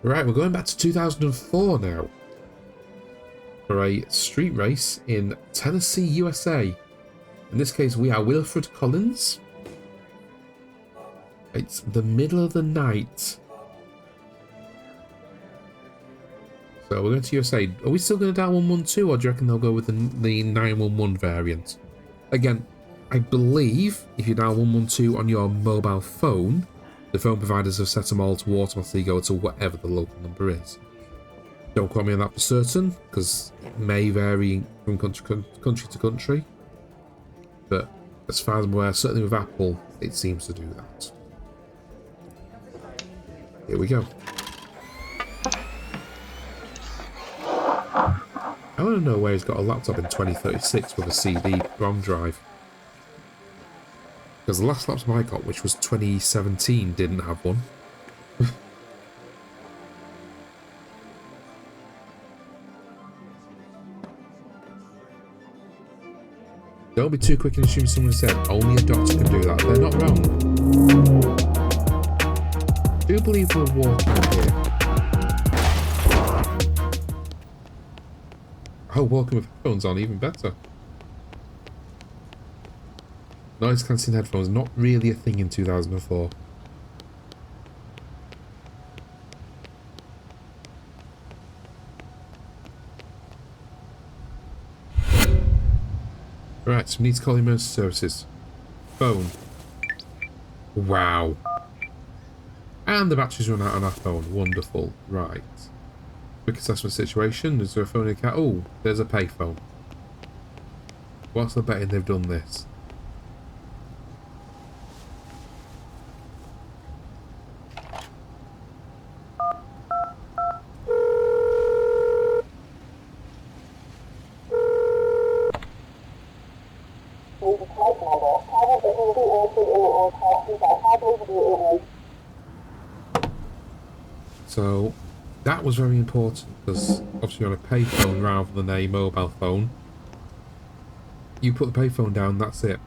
Right, we're going back to 2004 now for a street race in Tennessee, USA. In this case, we are Wilfred Collins. It's the middle of the night. So we're going to USA. Are we still going to dial 112, or do you reckon they'll go with the 911 variant? Again, I believe if you dial 112 on your mobile phone, the phone providers have set them all to automatically go to whatever the local number is. Don't quote me on that for certain, because it may vary from country to country. But as far as I'm aware, certainly with Apple, it seems to do that. Here we go. I want to know where he's got a laptop in 2036 with a CD-ROM drive. Because the last laptop I got, which was 2017, didn't have one. Don't be too quick in assuming someone said only a doctor can do that. They're not wrong. I do believe we're walking here. Oh, walking with headphones on, even better. Noise cancelling headphones, not really a thing in 2004. Right, so we need to call emergency services. Phone. Wow. And the batteries run out on our phone. Wonderful. Right. Quick assessment situation. Is there a phone in the car? Oh, there's a payphone. What's the betting they've done this? So that was very important because obviously on a payphone rather than a mobile phone, you put the payphone down, that's it.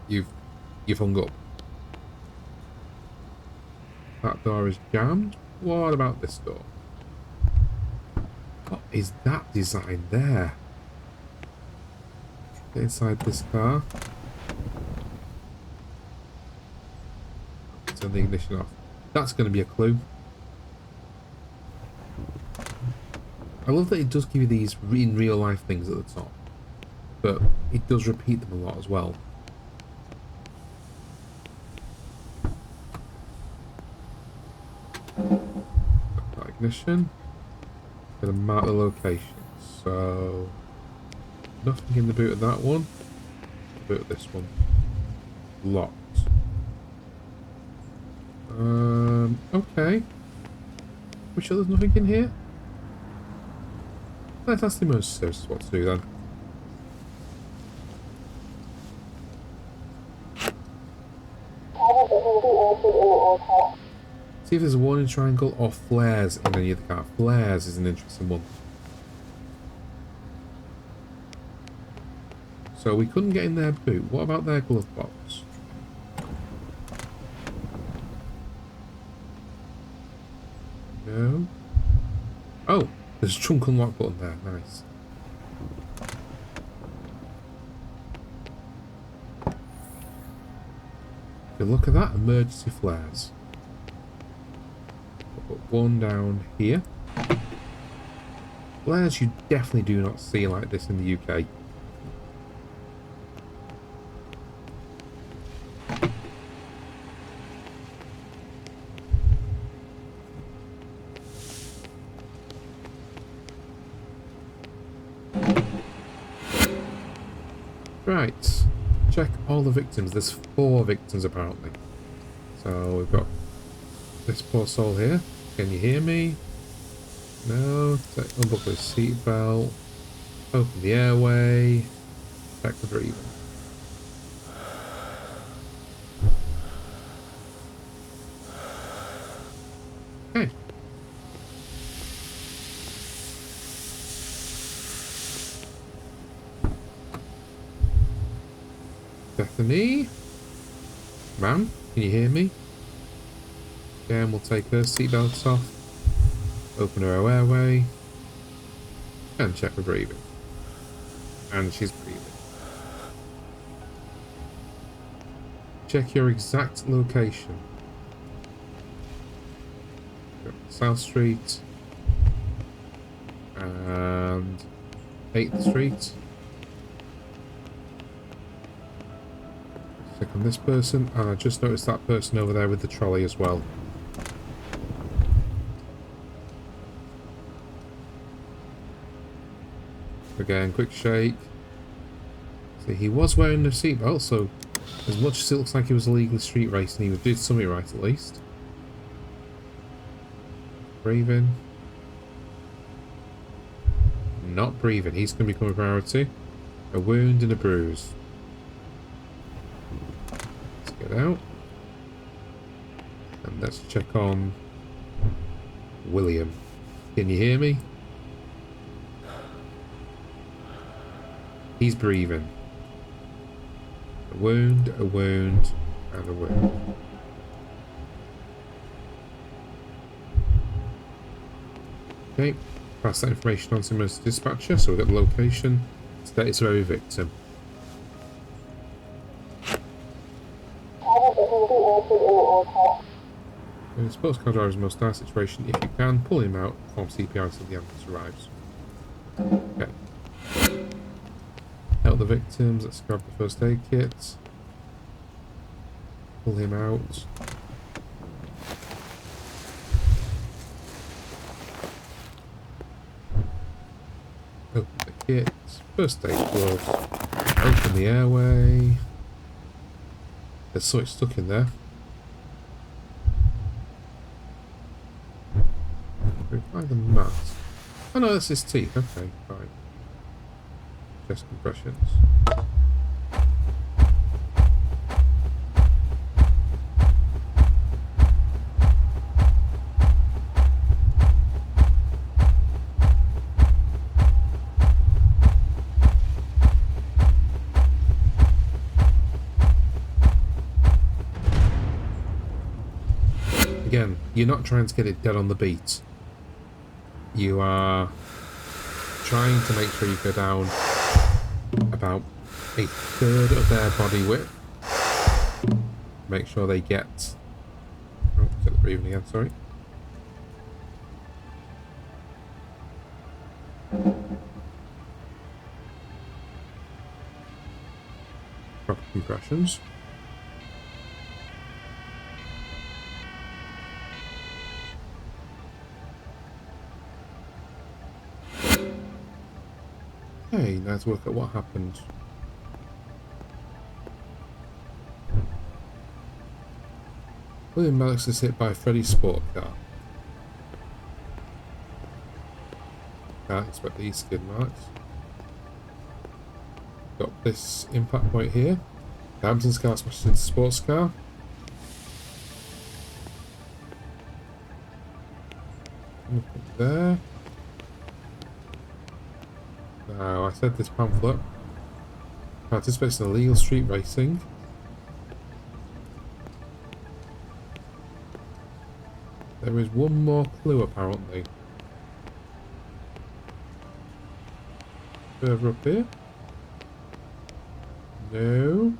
You've hung up. That door is jammed. What about this door? What is that design there? Get inside this car. Turn the ignition off. That's going to be a clue. I love that it does give you these in real life things at the top, but it does repeat them a lot as well. That ignition. Gonna mark the location. So nothing in the boot of that one. The boot of this one. Locked. Okay. We sure there's nothing in here? Let's ask the emergency services what to do then. See if there's a warning triangle or flares in any of the car. Flares is an interesting one. So we couldn't get in their boot. What about their glove box? No. Oh, there's a trunk unlock button there. Nice. Good look at that. Emergency flares. I'll put one down here. Flares you definitely do not see like this in the UK. Right, check all the victims. There's 4 victims apparently. So we've got this poor soul here. Can you hear me? No. Unbuckle his seatbelt. Open the airway. Check the breathing. Okay. Bethany? Ma'am, can you hear me? Yeah, and we'll take her seatbelts off. Open her airway. And check her breathing. And she's breathing. Check your exact location. South Street. And 8th Street. Check on this person. And I just noticed that person over there with the trolley as well. Again, quick shake. See, he was wearing a seatbelt, so as much as it looks like he was illegally street racing, he did something right at least. Breathing. Not breathing. He's going to become a priority. A wound and a bruise. Let's get out. And let's check on William. Can you hear me? He's breathing. A wound, and a wound. Okay, pass that information on to the emergency dispatcher, so we've got the location, status of every victim. In a sports car driver's most dire situation, if you can, pull him out, perform CPR until the ambulance arrives. Okay. Help the victims, let's grab the first aid kit. Pull him out. Open the kit. First aid gloves. Open the airway. There's something stuck in there. Find the mask. Oh no, that's his teeth. Okay, fine. Chest compressions. Again, you're not trying to get it dead on the beat. You are trying to make sure you go down about 1/3 of their body width. Make sure they get... Oh, get the breathing again, sorry. Proper compressions. Okay, now let's work out what happened. William Maddox is hit by Freddy's sport car. Can't expect these skid marks. Got this impact point here. Hampton's car smashed into the sports car. Up there. Now, I said this pamphlet participates in illegal street racing. There is one more clue, apparently. Further up here? No.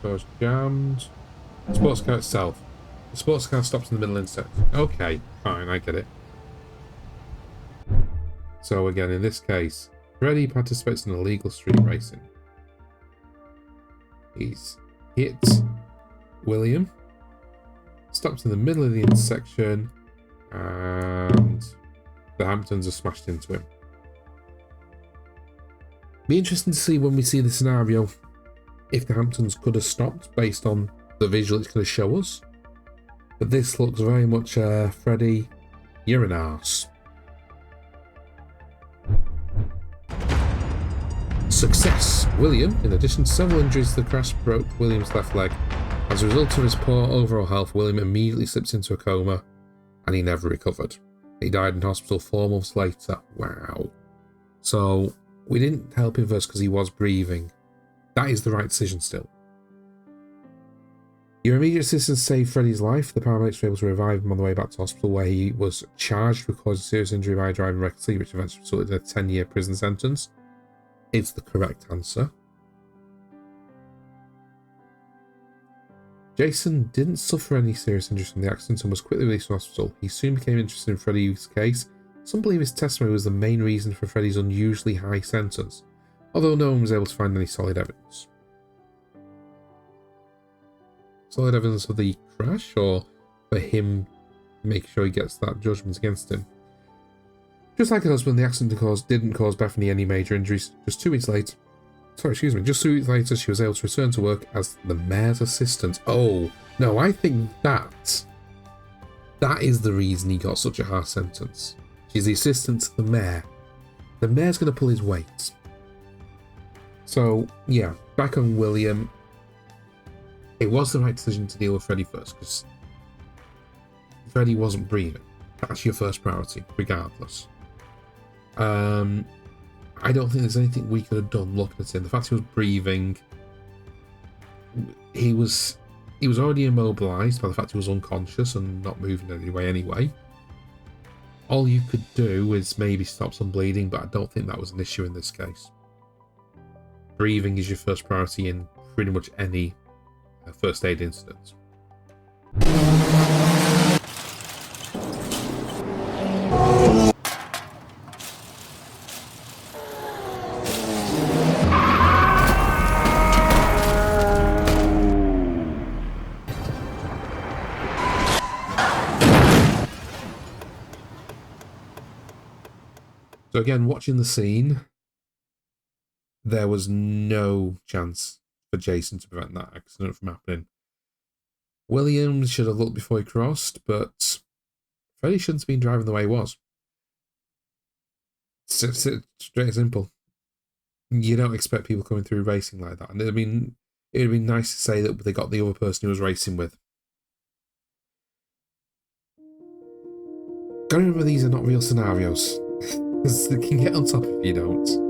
Door's jammed. Sports car itself. The sports car stops in the middle intersection. Okay, fine, I get it. So again, in this case, Freddy participates in illegal street racing. He's hit William, stops in the middle of the intersection, and the Hamptons are smashed into him. Be interesting to see when we see the scenario if the Hamptons could have stopped based on the visual it's going to show us. But this looks very much Freddy, you're an arse. Success! William, in addition to several injuries to the crash, broke William's left leg. As a result of his poor overall health, William immediately slipped into a coma and he never recovered. He died in hospital 4 months later. Wow. So we didn't help him first because he was breathing. That is the right decision still. Your immediate assistance saved Freddy's life. The paramedics were able to revive him on the way back to hospital, where he was charged with causing serious injury by driving recklessly, which eventually resulted in a 10-year prison sentence. It's the correct answer. Jason didn't suffer any serious injuries from the accident and was quickly released from hospital. He soon became interested in Freddy's case. Some believe his testimony was the main reason for Freddy's unusually high sentence, although no one was able to find any solid evidence. Solid evidence of the crash, or for him making sure he gets that judgment against him? Just like her husband, the accident didn't cause Bethany any major injuries. Just 2 weeks later, she was able to return to work as the mayor's assistant. Oh, no, I think that is the reason he got such a harsh sentence. She's the assistant to the mayor. The mayor's going to pull his weight. So, yeah, back on William. It was the right decision to deal with Freddy first, because Freddy wasn't breathing. That's your first priority, regardless. I don't think there's anything we could have done looking at him. The fact he was breathing, he was already immobilized by the fact he was unconscious and not moving in any way anyway. All you could do is maybe stop some bleeding, but I don't think that was an issue in this case. Breathing is your first priority in pretty much any first aid incident. So again, watching the scene, there was no chance for Jason to prevent that accident from happening. Williams should have looked before he crossed, but Freddy shouldn't have been driving the way he was. Straight and simple. You don't expect people coming through racing like that. And I mean, it would have been nice to say that they got the other person he was racing with. Gotta remember these are not real scenarios. Because they can get on top if you don't.